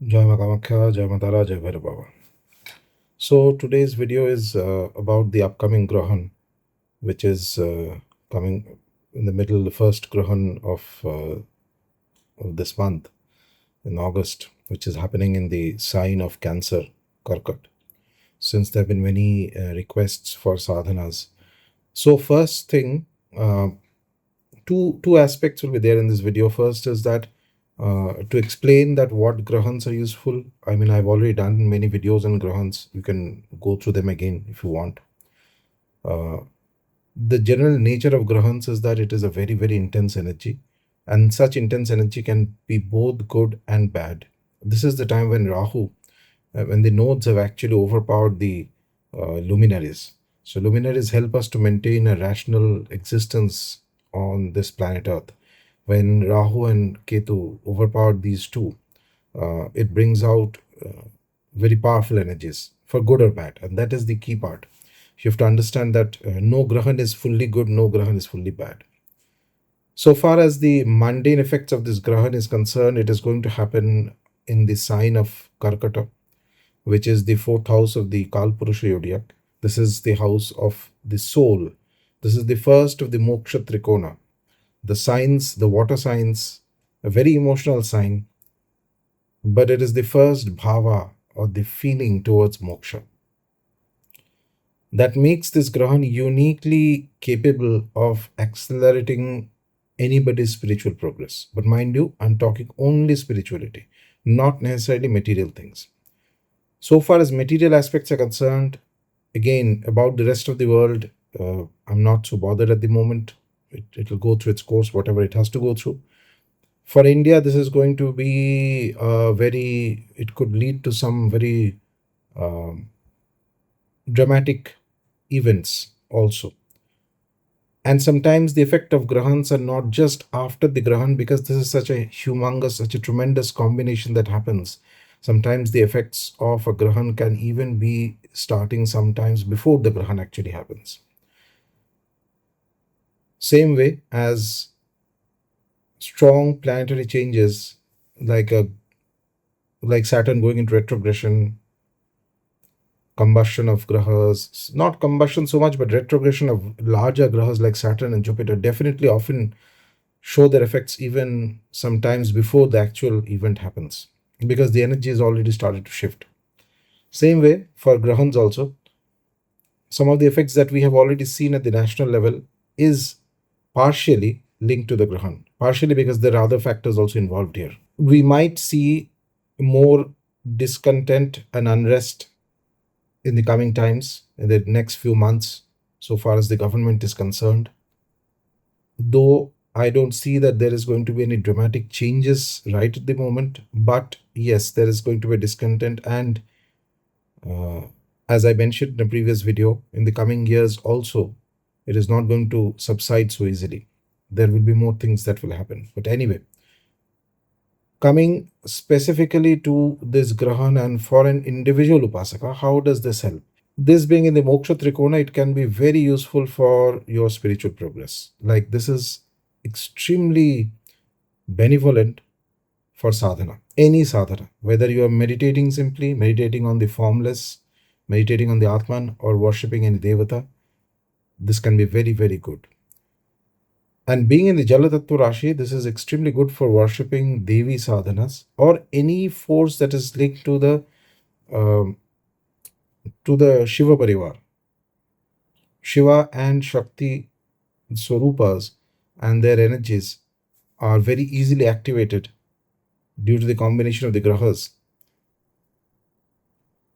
Jai Ma Kamakhya, Jai Adhara, Jai Bhairava. So today's video is about the upcoming Grahan, which is coming in the middle, the first Grahan of this month in August, which is happening in the sign of Cancer, Karkat. Since there have been many requests for sadhanas. So first thing, uh, two aspects will be there in this video. First is that to explain that what grahans are useful. I mean, I've already done many videos on grahans. You can go through them again if you want. The general nature of grahans is that it is a very, very intense energy, and such intense energy can be both good and bad. This is the time when Rahu, when the nodes have actually overpowered the luminaries. So luminaries help us to maintain a rational existence on this planet Earth. When Rahu and Ketu overpowered these two, it brings out very powerful energies for good or bad, and that is the key part. You have to understand that no grahan is fully good, no grahan is fully bad. So far as the mundane effects of this grahan is concerned, it is going to happen in the sign of Karkata, which is the fourth house of the Kalpurusha Yodyak. This is the house of the soul. This is the first of the Moksha Trikona. The signs, the water signs, a very emotional sign, but it is the first bhava or the feeling towards moksha. That makes this Grahan uniquely capable of accelerating anybody's spiritual progress. But mind you, I'm talking only spirituality, not necessarily material things. So far as material aspects are concerned, again, about the rest of the world, I'm not so bothered at the moment. It will go through its course, whatever it has to go through. For India, this is going to be it could lead to some very dramatic events also. And sometimes the effect of grahans are not just after the grahan, because this is such a humongous, such a tremendous combination that happens. Sometimes the effects of a grahan can even be starting sometimes before the grahan actually happens. Same way as strong planetary changes like Saturn going into retrogression, combustion of grahas, not combustion so much, but retrogression of larger grahas like Saturn and Jupiter definitely often show their effects even sometimes before the actual event happens, because the energy has already started to shift. Same way for grahans also, some of the effects that we have already seen at the national level is partially linked to the grahan, partially because there are other factors also involved here. We might see more discontent and unrest in the coming times, in the next few months, so far as the government is concerned. Though I don't see that there is going to be any dramatic changes right at the moment, but yes, there is going to be discontent, and as I mentioned in a previous video, in the coming years also, it is not going to subside so easily. There will be more things that will happen. But anyway, coming specifically to this Grahan and for an individual Upasaka, how does this help? This being in the Moksha Trikona, it can be very useful for your spiritual progress. Like, this is extremely benevolent for sadhana, any sadhana, whether you are meditating simply, meditating on the formless, meditating on the Atman, or worshipping any Devata, this can be very, very good. And being in the Jalatattva Rashi, this is extremely good for worshipping Devi sadhanas or any force that is linked to the Shiva Parivar. Shiva and Shakti Swarupas and their energies are very easily activated due to the combination of the grahas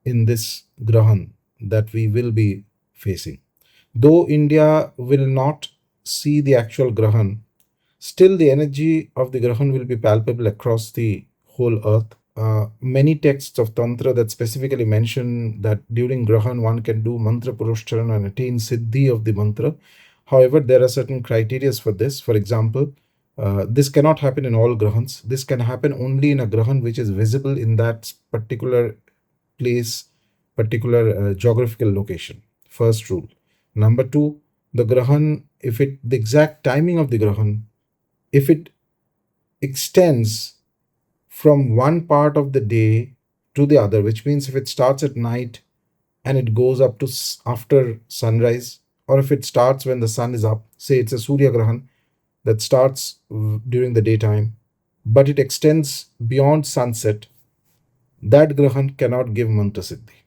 in this Grahan that we will be facing. Though India will not see the actual Grahan, still the energy of the Grahan will be palpable across the whole earth. Many texts of Tantra that specifically mention that during Grahan one can do mantra Purascharan and attain siddhi of the mantra. However, there are certain criteria for this. For example, this cannot happen in all Grahans. This can happen only in a Grahan which is visible in that particular place, particular geographical location. First rule. Number two, the Grahan, the exact timing of the Grahan, if it extends from one part of the day to the other, which means if it starts at night and it goes up to after sunrise, or if it starts when the sun is up, say it's a Surya Grahan that starts during the daytime, but it extends beyond sunset, that Grahan cannot give mantra siddhi.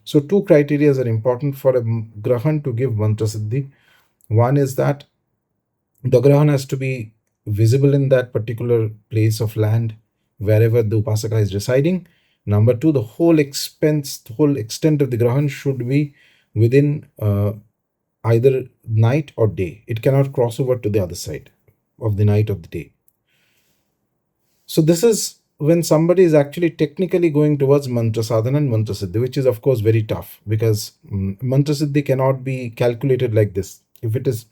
So, two criteria are important for a Grahan to give mantra siddhi. One is that the Grahan has to be visible in that particular place of land wherever the Upasaka is residing. Number two, the whole extent of the Grahan should be within either night or day. It cannot cross over to the other side of the night or the day. So this is when somebody is actually technically going towards mantra sadhana and mantra siddhi, which is of course very tough, because mantra siddhi cannot be calculated like this. If it is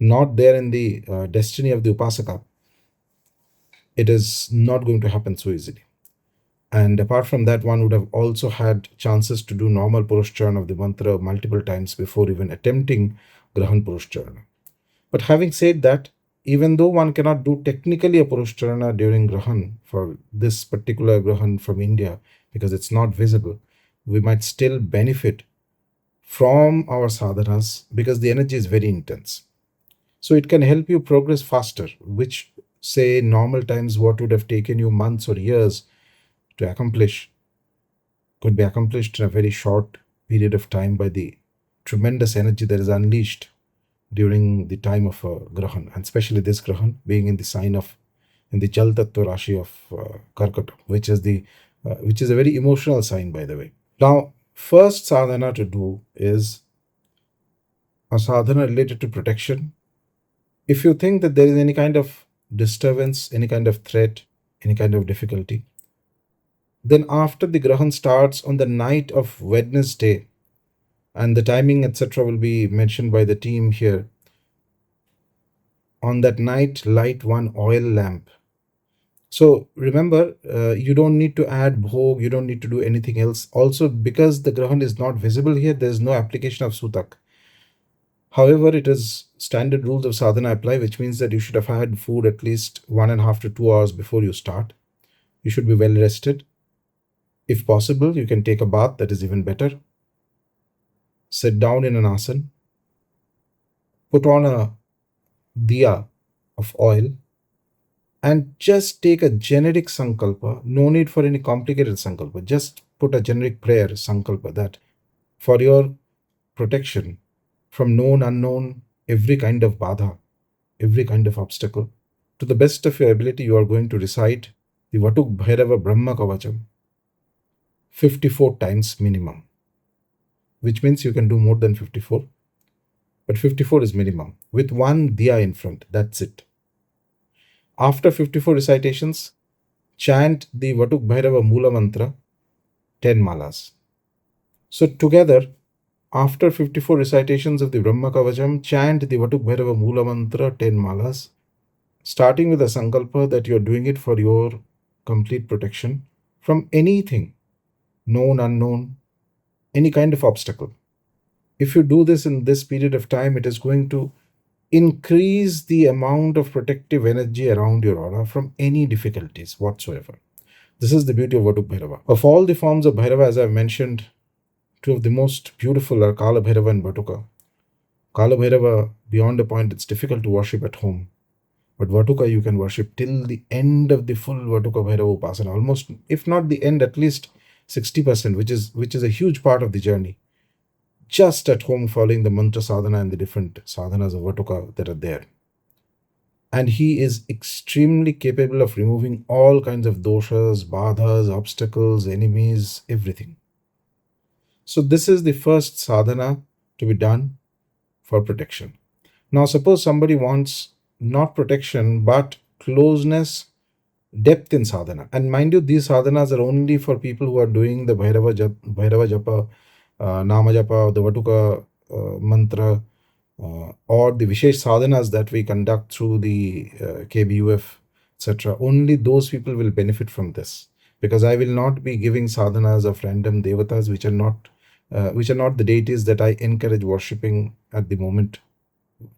not there in the destiny of the upasaka, it is not going to happen so easily. And apart from that, one would have also had chances to do normal Purascharan of the mantra multiple times before even attempting Grahan Purascharan. But having said that, even though one cannot do technically a Purasharana during Grahan for this particular Grahan from India, because it's not visible, we might still benefit from our sadhanas because the energy is very intense. So it can help you progress faster, which, say, normal times, what would have taken you months or years to accomplish, could be accomplished in a very short period of time by the tremendous energy that is unleashed during the time of Grahan, and especially this Grahan being in the sign of, in the Jal Tattva Rashi of Karkata, which is a very emotional sign, by the way. Now, first sadhana to do is a sadhana related to protection. If you think that there is any kind of disturbance, any kind of threat, any kind of difficulty, then after the Grahan starts on the night of Wednesday, and the timing, etc., will be mentioned by the team here. On that night, light one oil lamp. So remember, you don't need to add bhog, you don't need to do anything else. Also, because the Grahan is not visible here, there is no application of sutak. However, it is standard rules of sadhana apply, which means that you should have had food at least 1.5 to 2 hours before you start. You should be well rested. If possible, you can take a bath, that is even better. Sit down in an asana. Put on a diya of oil and just take a generic sankalpa. No need for any complicated sankalpa. Just put a generic prayer sankalpa that for your protection from known, unknown, every kind of badha, every kind of obstacle, to the best of your ability, you are going to recite the Vatuk Bhairava Brahma Kavacham 54 times minimum, which means you can do more than 54, but 54 is minimum, with one diya in front. That's it. After 54 recitations, chant the Vatuk Bhairava Mula Mantra 10 malas. So together, after 54 recitations of the Brahma Kavacham, chant the Vatuk Bhairava Mula Mantra 10 malas, starting with a sankalpa that you're doing it for your complete protection from anything, known, unknown, any kind of obstacle. If you do this in this period of time, it is going to increase the amount of protective energy around your aura from any difficulties whatsoever. This is the beauty of Vatuk Bhairava. Of all the forms of Bhairava, as I've mentioned, two of the most beautiful are Kala Bhairava and Vatuka. Kala Bhairava, beyond a point, it's difficult to worship at home. But Vatuka you can worship till the end of the full Vatuka Bhairava Upasana. Almost, if not the end, at least 60%, which is a huge part of the journey. Just at home following the mantra sadhana and the different sadhanas of Vatuka that are there. And he is extremely capable of removing all kinds of doshas, badhas, obstacles, enemies, everything. So this is the first sadhana to be done for protection. Now suppose somebody wants not protection but closeness, depth in sadhana. And mind you, these sadhanas are only for people who are doing the Bhairava Japa, Nama Japa, the Vatuka mantra, or the Vishesh sadhanas that we conduct through the KBUF, etc. Only those people will benefit from this, because I will not be giving sadhanas of random devatas which are not the deities that I encourage worshipping at the moment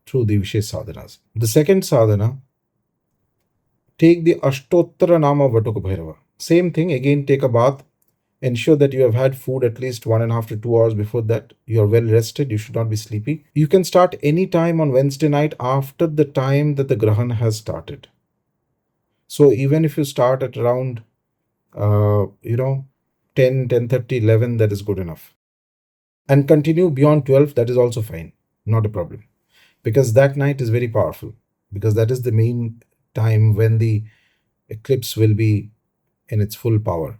through the Vishesh sadhanas. The second sadhana Take the Ashtottara Nama Vatuka Bhairava. Same thing, again, take a bath. Ensure that you have had food at least 1.5 to 2 hours before that. You are well rested. You should not be sleepy. You can start any time on Wednesday night after the time that the Grahan has started. So even if you start at around, 10, 10:30, 11, that is good enough. And continue beyond 12, that is also fine. Not a problem. Because that night is very powerful. Because that is the main time when the eclipse will be in its full power.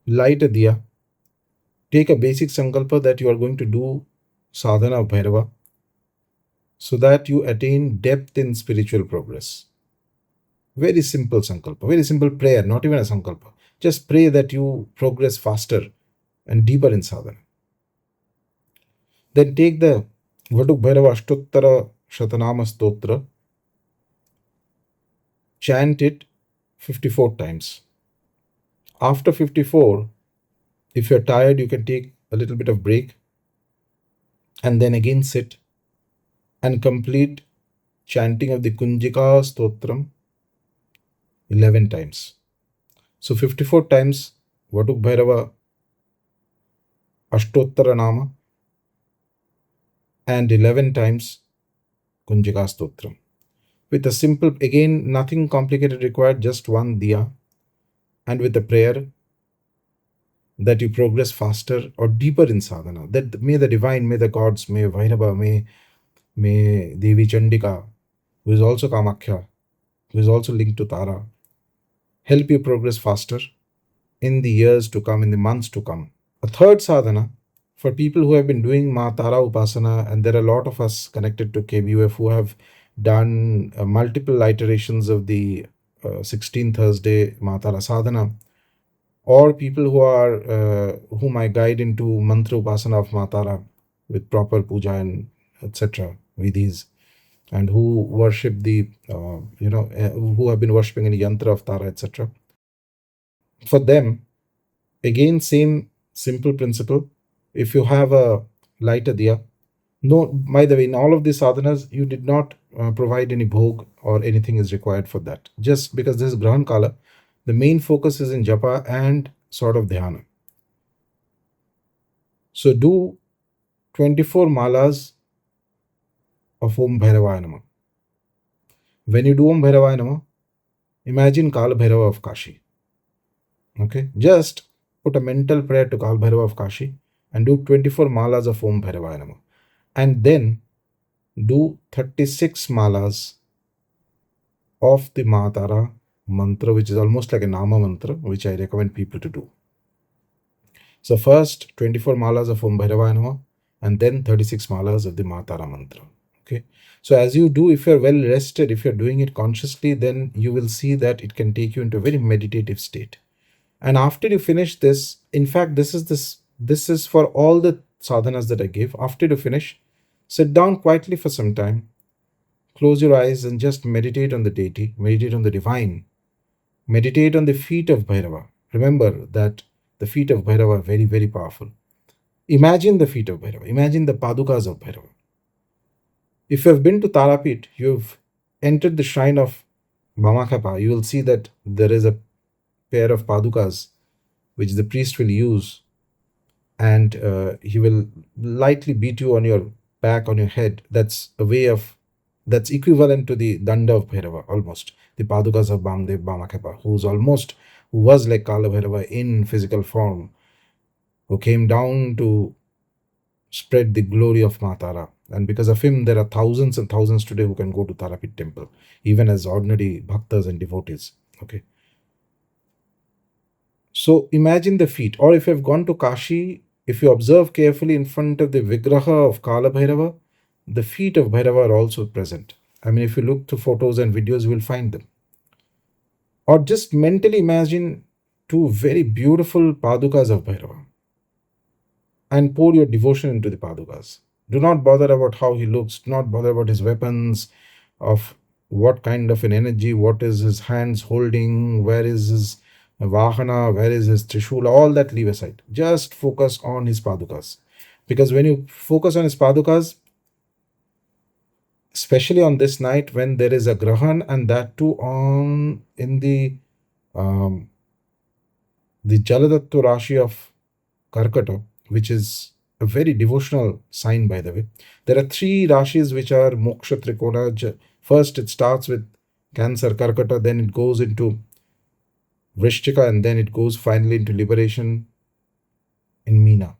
Light a diya. Take a basic sankalpa that you are going to do sadhana of Bhairava so that you attain depth in spiritual progress. Very simple sankalpa, very simple prayer, not even a sankalpa. Just pray that you progress faster and deeper in sadhana. Then take the Vatuk Bhairava Ashtottara Shatanama Stotra, chant it 54 times. After 54, if you're tired, you can take a little bit of break and then again sit and complete chanting of the Kunjika Stotram 11 times. So 54 times Vatuk Bhairava Ashtottara Nama and 11 times Kunjika Stotram. With a simple, again, nothing complicated required, just one diya, and with a prayer that you progress faster or deeper in sadhana. That may the divine, may the gods, may Bhairava, may Devi Chandika, who is also Kamakhya, who is also linked to Tara, help you progress faster in the years to come, in the months to come. A third sadhana for people who have been doing Ma Tara Upasana, and there are a lot of us connected to KBUF who have done multiple iterations of the 16 Thursday Ma Tara Sadhana, or people who are whom I guide into mantra upasana of Matara with proper puja and etc. vidhis, and who worship the who have been worshipping any yantra of Tara, etc. For them, again, same simple principle. If you have a lighter diya, no, by the way, in all of these sadhanas, you did not provide any bhog or anything is required for that. Just because this is Grahan Kala, the main focus is in japa and sort of dhyana. So do 24 malas of Om Bhairavaya Namah. When you do Om Bhairavaya Namah, imagine Kala Bhairava of Kashi. Okay, just put a mental prayer to Kala Bhairava of Kashi and do 24 malas of Om Bhairavaya Namah. And then do 36 malas of the Matara mantra, which is almost like a Nama mantra, which I recommend people to do. So first 24 malas of Om Bhairavaya Namah and then 36 malas of the Matara mantra. Okay. So as you do, if you're well rested, if you're doing it consciously, then you will see that it can take you into a very meditative state. And after you finish this, in fact, this is for all the sadhanas that I give. After you finish, sit down quietly for some time, close your eyes and just meditate on the deity, meditate on the divine, meditate on the feet of Bhairava. Remember that the feet of Bhairava are very, very powerful. Imagine the feet of Bhairava. Imagine the padukas of Bhairava. If you have been to Tarapit, you've entered the shrine of Kamakhya, you will see that there is a pair of padukas which the priest will use, and he will lightly beat you on your back, on your head. That's that's equivalent to the danda of Bhairava, almost. The padukas of Bamdev Bhamakapa, who was like Kala Bhairava in physical form, who came down to spread the glory of Matara. And because of him, there are thousands and thousands today who can go to Tarapit temple, even as ordinary bhaktas and devotees. Okay. So imagine the feet. Or if you have gone to Kashi, if you observe carefully in front of the Vigraha of Kala Bhairava, the feet of Bhairava are also present. I mean, if you look through photos and videos, you will find them. Or just mentally imagine two very beautiful padukas of Bhairava and pour your devotion into the padukas. Do not bother about how he looks, do not bother about his weapons, of what kind of an energy, what is his hands holding, where is his vahana, where is his trishula, all that leave aside. Just focus on his padukas. Because when you focus on his padukas, especially on this night when there is a Grahan, and that too on in um, the Jaladattu Rashi of Karkata, which is a very devotional sign, by the way. There are three Rashis which are Moksha Trikona. First, it starts with Cancer, Karkata, then it goes into Vrishchika, and then it goes finally into liberation in Meena.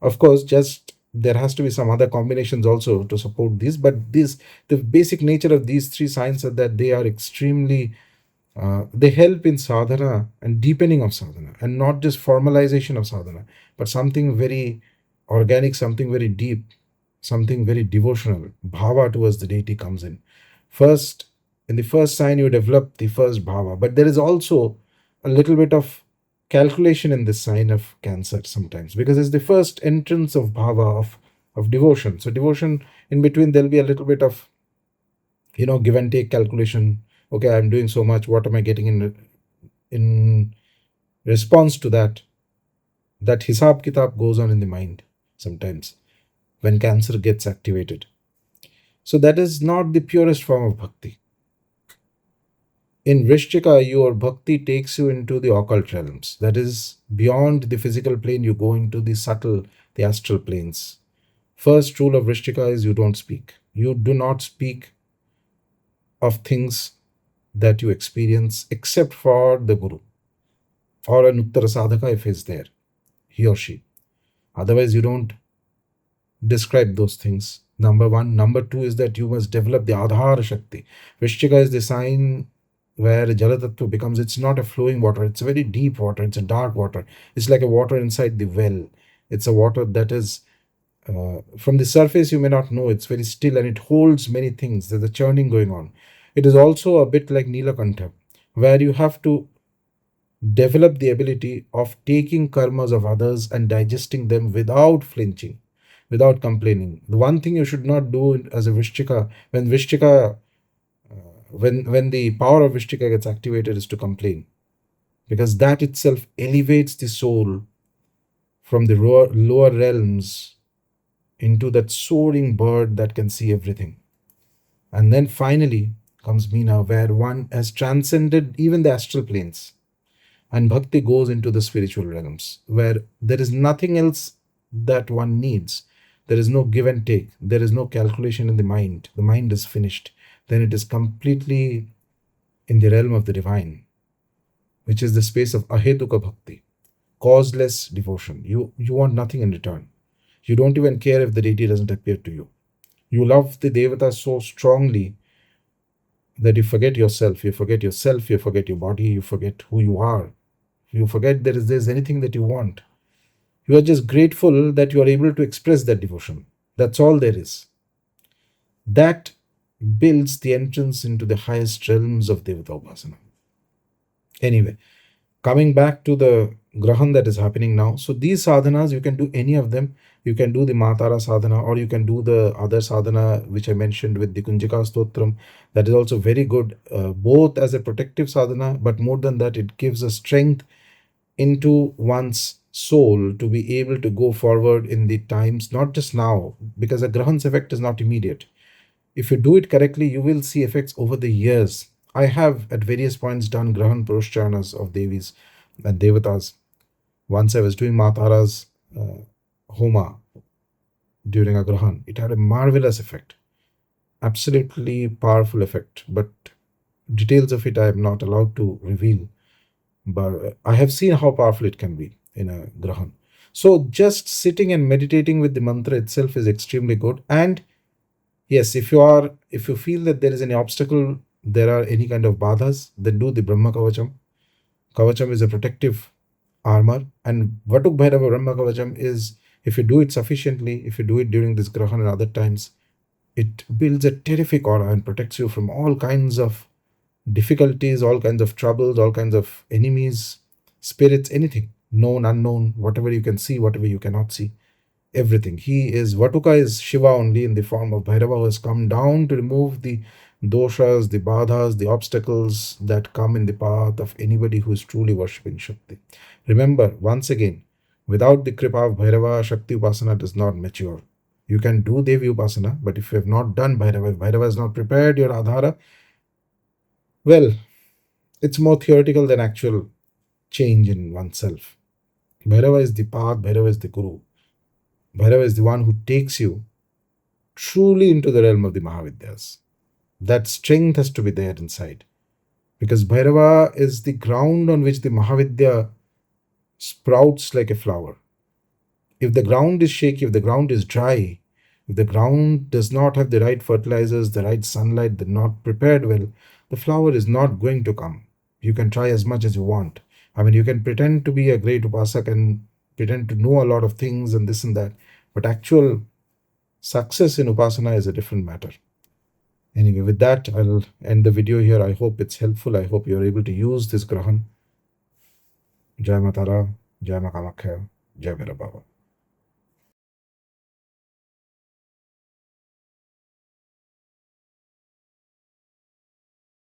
Of course, just there has to be some other combinations also to support this, but the basic nature of these three signs are that they are extremely they help in sadhana and deepening of sadhana, and not just formalization of sadhana, but something very organic, something very deep, something very devotional. Bhava towards the deity comes in. First, in the first sign, you develop the first bhava, but there is also a little bit of calculation in this sign of Cancer sometimes, because it's the first entrance of bhava of devotion. So, devotion in between, there'll be a little bit of give and take calculation. Okay, I'm doing so much. What am I getting in response to that? That hisab kitab goes on in the mind sometimes when Cancer gets activated. So that is not the purest form of bhakti. In Vrishchika, your bhakti takes you into the occult realms. That is beyond the physical plane, you go into the subtle, the astral planes. First rule of Vrishchika is you don't speak. You do not speak of things that you experience except for the Guru or an Uttara Sadhaka if he's there, he or she. Otherwise, you don't describe those things. Number one. Number two is that you must develop the Adhara Shakti. Vrishchika is the sign where Jalatattva becomes, it's not a flowing water, it's a very deep water, it's a dark water. It's like a water inside the well. It's a water that is, from the surface, you may not know, it's very still and it holds many things. There's a churning going on. It is also a bit like Nilakantha, where you have to develop the ability of taking karmas of others and digesting them without flinching, without complaining. The one thing you should not do as a Vrishchika, when the power of Vrishchika gets activated, is to complain, because that itself elevates the soul from the lower realms into that soaring bird that can see everything. And then finally comes Meena, where one has transcended even the astral planes, and bhakti goes into the spiritual realms, where there is nothing else that one needs. There is no give and take. There is no calculation in the mind. The mind is finished. Then it is completely in the realm of the divine, which is the space of ahetuka bhakti, causeless devotion. You want nothing in return. You don't even care if the deity doesn't appear to you. You love the devata so strongly that you forget yourself. You forget yourself. You forget your body. You forget who you are. You forget there's anything that you want. You are just grateful that you are able to express that devotion. That's all there is. That builds the entrance into the highest realms of Devata Upasana. Anyway, coming back to the Grahan that is happening now. So these sadhanas, you can do any of them. You can do the Matara sadhana, or you can do the other sadhana which I mentioned with the Kunjika Stotram. That is also very good, both as a protective sadhana, but more than that, it gives a strength into one's soul to be able to go forward in the times, not just now, because a Grahan's effect is not immediate. If you do it correctly, you will see effects over the years. I have at various points done Grahan Purascharas of Devis and Devatas. Once I was doing Matara's Homa during a Grahan. It had a marvelous effect, absolutely powerful effect, but details of it I am not allowed to reveal. But I have seen how powerful it can be in a Grahan. So just sitting and meditating with the mantra itself is extremely good. And yes, if you feel that there is any obstacle, there are any kind of badhas, then do the Brahma Kavacham. Kavacham is a protective armor, and Vatuk Bhairava Brahma Kavacham is, if you do it sufficiently, if you do it during this Grahan and other times, it builds a terrific aura and protects you from all kinds of difficulties, all kinds of troubles, all kinds of enemies, spirits, anything, known, unknown, whatever you can see, whatever you cannot see, everything. He is, Vatuka is Shiva only in the form of Bhairava, who has come down to remove the doshas, the badhas, the obstacles that come in the path of anybody who is truly worshipping Shakti. Remember, once again, without the kripa of Bhairava, Shakti Upasana does not mature. You can do Devi Upasana, but if you have not done Bhairava, if Bhairava has not prepared your Adhara, well, it's more theoretical than actual change in oneself. Bhairava is the path, Bhairava is the Guru. Bhairava is the one who takes you truly into the realm of the Mahavidyas. That strength has to be there inside. Because Bhairava is the ground on which the Mahavidya sprouts like a flower. If the ground is shaky, if the ground is dry, if the ground does not have the right fertilizers, the right sunlight, they're not prepared well, the flower is not going to come. You can try as much as you want. I mean, you can pretend to be a great Upasaka and pretend to know a lot of things and this and that, but actual success in Upasana is a different matter. Anyway, with that, I'll end the video here. I hope it's helpful. I hope you're able to use this Grahan. Jai Matara, Jai Ma Kamakhya, Jai Bhairava.